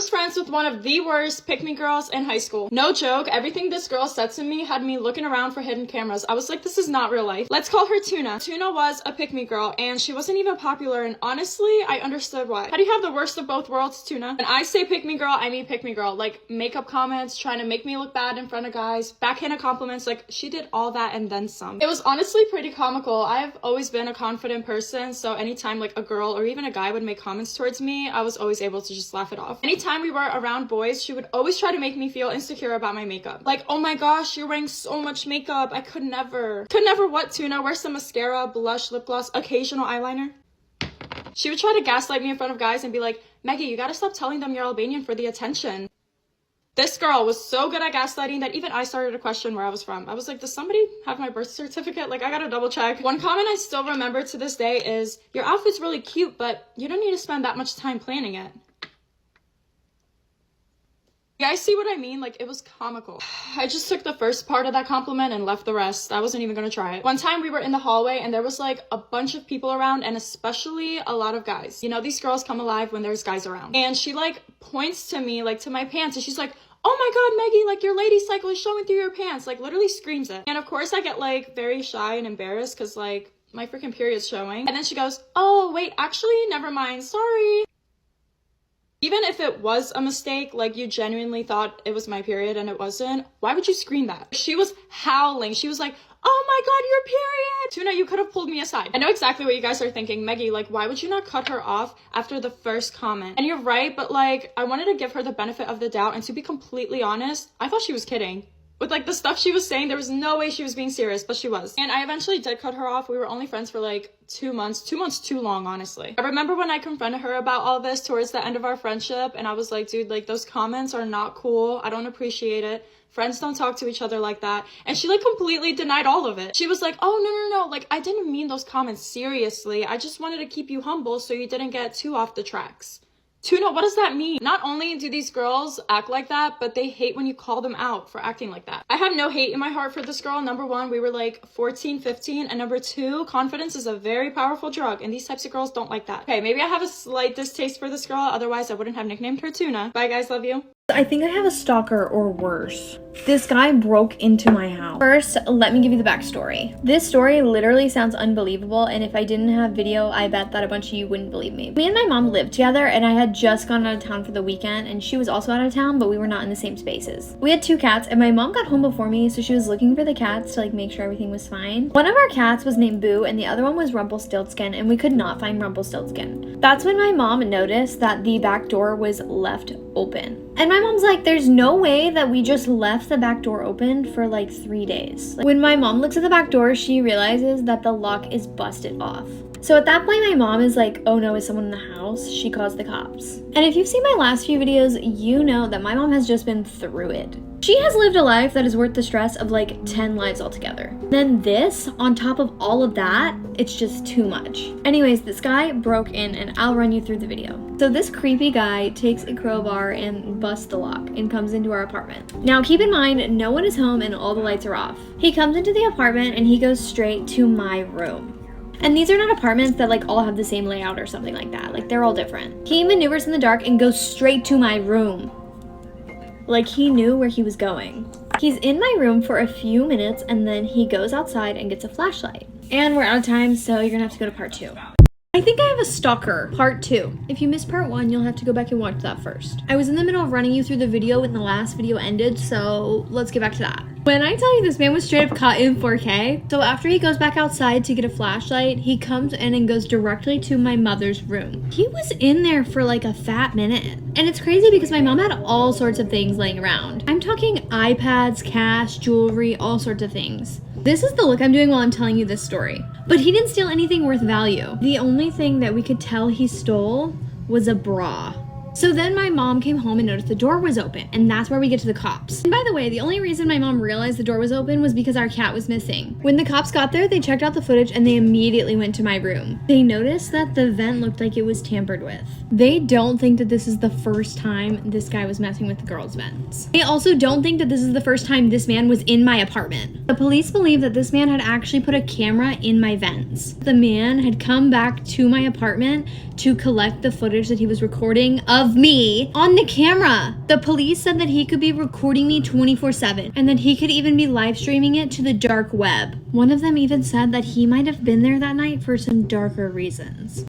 was friends with one of the worst pick-me girls in high school. No joke, everything this girl said to me had me looking around for hidden cameras. I was like, this is not real life. Let's call her Tuna. Tuna was a pick-me girl, and she wasn't even popular, and honestly, I understood why. How do you have the worst of both worlds, Tuna? When I say pick-me girl, I mean pick-me girl. Like, makeup comments, trying to make me look bad in front of guys, backhanded compliments, like, she did all that and then some. It was honestly pretty comical. I've always been a confident person, so anytime, like, a girl or even a guy would make comments towards me, I was always able to just laugh it off. Anytime we were around boys, she would always try to make me feel insecure about my makeup. Like, oh my gosh, you're wearing so much makeup. I could never. Could never what, Tuna? Wear some mascara, blush, lip gloss, occasional eyeliner? She would try to gaslight me in front of guys and be like, Maggie, you gotta stop telling them you're Albanian for the attention. This girl was so good at gaslighting that even I started to question where I was from. I was like, does somebody have my birth certificate? Like, I gotta double check. One comment I still remember to this day is, your outfit's really cute, but you don't need to spend that much time planning it. You guys see what I mean? Like, it was comical. I just took the first part of that compliment and left the rest. I wasn't even gonna try it. One time we were in the hallway and there was like a bunch of people around, and especially a lot of guys. You know, these girls come alive when there's guys around. And she like points to me, like to my pants, and she's like, oh my god, Maggie, like your lady cycle is showing through your pants. Like, literally screams it. And of course I get like very shy and embarrassed because like my freaking period's showing. And then she goes, oh wait, actually never mind, sorry. Even if it was a mistake, like you genuinely thought it was my period and it wasn't, why would you scream that? She was howling. She was like, oh my god, your period! Tuna, you could have pulled me aside. I know exactly what you guys are thinking. Maggie, like, why would you not cut her off after the first comment? And you're right, but like, I wanted to give her the benefit of the doubt, and to be completely honest, I thought she was kidding. With like the stuff she was saying, there was no way she was being serious, but she was. And I eventually did cut her off. We were only friends for like 2 months. 2 months too long, honestly. I remember when I confronted her about all this towards the end of our friendship, and I was like, dude, like those comments are not cool. I don't appreciate it. Friends don't talk to each other like that. And she like completely denied all of it. She was like, oh, no. Like, I didn't mean those comments seriously. I just wanted to keep you humble so you didn't get too off the tracks. Tuna, what does that mean? Not only do these girls act like that, but they hate when you call them out for acting like that. I have no hate in my heart for this girl. Number one, we were like 14, 15. And number two, confidence is a very powerful drug, and these types of girls don't like that. Okay, maybe I have a slight distaste for this girl. Otherwise, I wouldn't have nicknamed her Tuna. Bye, guys. Love you. I think I have a stalker or worse. This guy broke into my house. First, let me give you the backstory. This story literally sounds unbelievable, and if I didn't have video, I bet that a bunch of you wouldn't believe me. Me and my mom lived together, and I had just gone out of town for the weekend, and she was also out of town, but we were not in the same spaces. We had 2 cats, and my mom got home before me, so she was looking for the cats to like make sure everything was fine. One of our cats was named Boo, and the other one was Rumpelstiltskin, and we could not find Rumpelstiltskin. That's when my mom noticed that the back door was left open. And my mom's like, there's no way that we just left the back door open for like 3 days. When my mom looks at the back door, she realizes that the lock is busted off. So at that point, my mom is like, oh no, is someone in the house? She calls the cops. And if you've seen my last few videos, you know that my mom has just been through it. She has lived a life that is worth the stress of like 10 lives altogether. Then this, on top of all of that, it's just too much. Anyways, this guy broke in, and I'll run you through the video. So this creepy guy takes a crowbar and busts the lock and comes into our apartment. Now keep in mind, no one is home and all the lights are off. He comes into the apartment and he goes straight to my room. And these are not apartments that like all have the same layout or something like that. Like, they're all different. He maneuvers in the dark and goes straight to my room. Like, he knew where he was going. He's in my room for a few minutes, and then he goes outside and gets a flashlight. And we're out of time, so you're gonna have to go to part 2. I think I have a stalker, part 2. If you missed part 1, you'll have to go back and watch that first. I was in the middle of running you through the video when the last video ended, so let's get back to that. When I tell you this man was straight up caught in 4K, so after he goes back outside to get a flashlight, he comes in and goes directly to my mother's room. He was in there for like a fat minute. And it's crazy because my mom had all sorts of things laying around. I'm talking iPads, cash, jewelry, all sorts of things. This is the look I'm doing while I'm telling you this story. But he didn't steal anything worth value. The only thing that we could tell he stole was a bra. So then my mom came home and noticed the door was open, and that's where we get to the cops. And by the way, the only reason my mom realized the door was open was because our cat was missing. When the cops got there, they checked out the footage and they immediately went to my room. They noticed that the vent looked like it was tampered with. They don't think that this is the first time this guy was messing with the girls' vents. They also don't think that this is the first time this man was in my apartment. The police believe that this man had actually put a camera in my vents. The man had come back to my apartment to collect the footage that he was recording of of me on the camera. The police said that he could be recording me 24/7 and that he could even be live streaming it to the dark web. One of them even said that he might have been there that night for some darker reasons.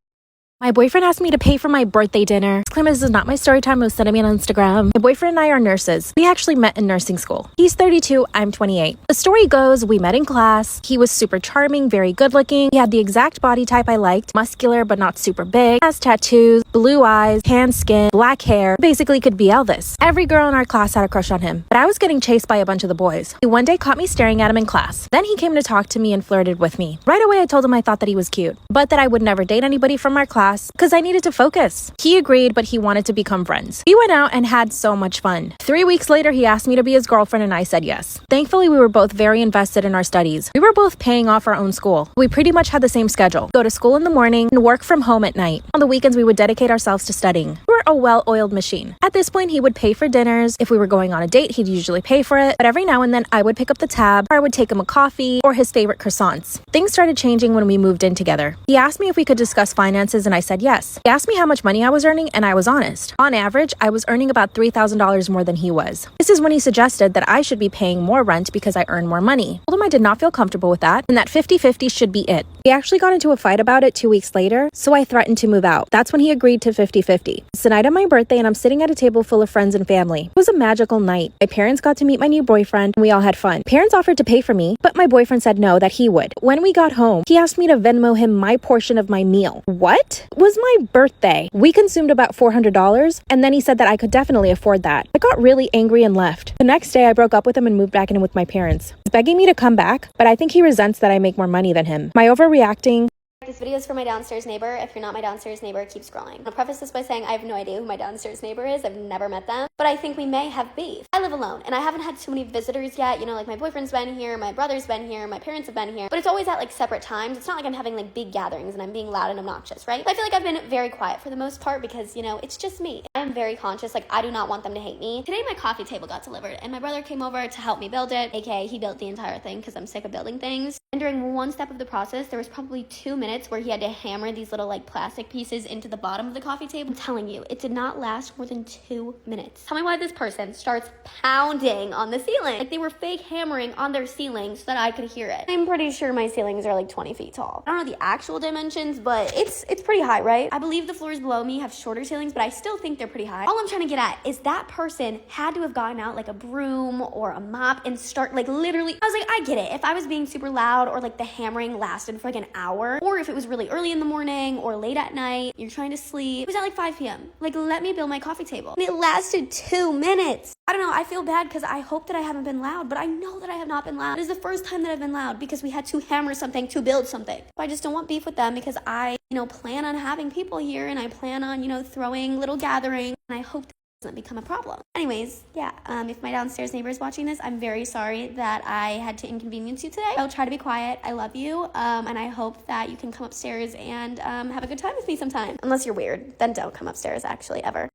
My boyfriend asked me to pay for my birthday dinner. Disclaimer, this is not my story time. It was sent to me on Instagram. My boyfriend and I are nurses. We actually met in nursing school. He's 32, I'm 28. The story goes, we met in class. He was super charming, very good looking. He had the exact body type I liked. Muscular, but not super big. Has tattoos, blue eyes, tan skin, black hair. Basically could be Elvis. Every girl in our class had a crush on him. But I was getting chased by a bunch of the boys. He one day caught me staring at him in class. Then he came to talk to me and flirted with me. Right away, I told him I thought that he was cute, but that I would never date anybody from our class because I needed to focus. He agreed, but he wanted to become friends. We went out and had so much fun. 3 weeks later, he asked me to be his girlfriend and I said yes. Thankfully, we were both very invested in our studies. We were both paying off our own school. We pretty much had the same schedule. Go to school in the morning and work from home at night. On the weekends, we would dedicate ourselves to studying. We were a well-oiled machine. At this point, he would pay for dinners. If we were going on a date, he'd usually pay for it. But every now and then, I would pick up the tab, or I would take him a coffee, or his favorite croissants. Things started changing when we moved in together. He asked me if we could discuss finances and I said yes. He asked me how much money I was earning and I was honest. On average, I was earning about $3,000 more than he was. This is when he suggested that I should be paying more rent because I earn more money. I told him I did not feel comfortable with that and that 50-50 should be it. We actually got into a fight about it 2 weeks later, so I threatened to move out. That's when he agreed to 50-50. It's the night of my birthday and I'm sitting at a table full of friends and family. It was a magical night. My parents got to meet my new boyfriend and we all had fun. Parents offered to pay for me, but my boyfriend said no, that he would. When we got home, he asked me to Venmo him my portion of my meal. What? It was my birthday. We consumed about $400 and then he said that I could definitely afford that. I got really angry and left. The next day I broke up with him and moved back in with my parents. He's begging me to come back, but I think he resents that I make more money than him. My overreacting. This video is for my downstairs neighbor. If you're not my downstairs neighbor, keep scrolling. I'll preface this by saying I have no idea who my downstairs neighbor is. I've never met them, but I think we may have beef. I live alone and I haven't had too many visitors yet. You know, like my boyfriend's been here, my brother's been here, my parents have been here, but it's always at like separate times. It's not like I'm having like big gatherings and I'm being loud and obnoxious, right? I feel like I've been very quiet for the most part because, you know, it's just me. I'm very conscious. Like I do not want them to hate me. Today my coffee table got delivered and my brother came over to help me build it, aka he built the entire thing because I'm sick of building things. And during one step of the process, there was probably 2 minutes where he had to hammer these little like plastic pieces into the bottom of the coffee table. I'm telling you, it did not last more than 2 minutes. Tell me why this person starts pounding on the ceiling. Like they were fake hammering on their ceiling so that I could hear it. I'm pretty sure my ceilings are like 20 feet tall. I don't know the actual dimensions, but it's pretty high, right? I believe the floors below me have shorter ceilings, but I still think they're pretty high. All I'm trying to get at is that person had to have gotten out like a broom or a mop and start like literally, I was like, I get it. If I was being super loud or like the hammering lasted for like an hour, or if it was really early in the morning or late at night, you're trying to sleep. It was at like 5 p.m. Like, let me build my coffee table. And it lasted 2 minutes. I don't know, I feel bad because I hope that I haven't been loud, but I know that I have not been loud. It is the first time that I've been loud because we had to hammer something to build something. I just don't want beef with them because I, plan on having people here and I plan on, throwing little gatherings, and I hope doesn't become a problem. Anyways, yeah, if my downstairs neighbor is watching this, I'm very sorry that I had to inconvenience you today. I'll try to be quiet. I love you, and I hope that you can come upstairs and have a good time with me sometime. Unless you're weird, then don't come upstairs, actually, ever.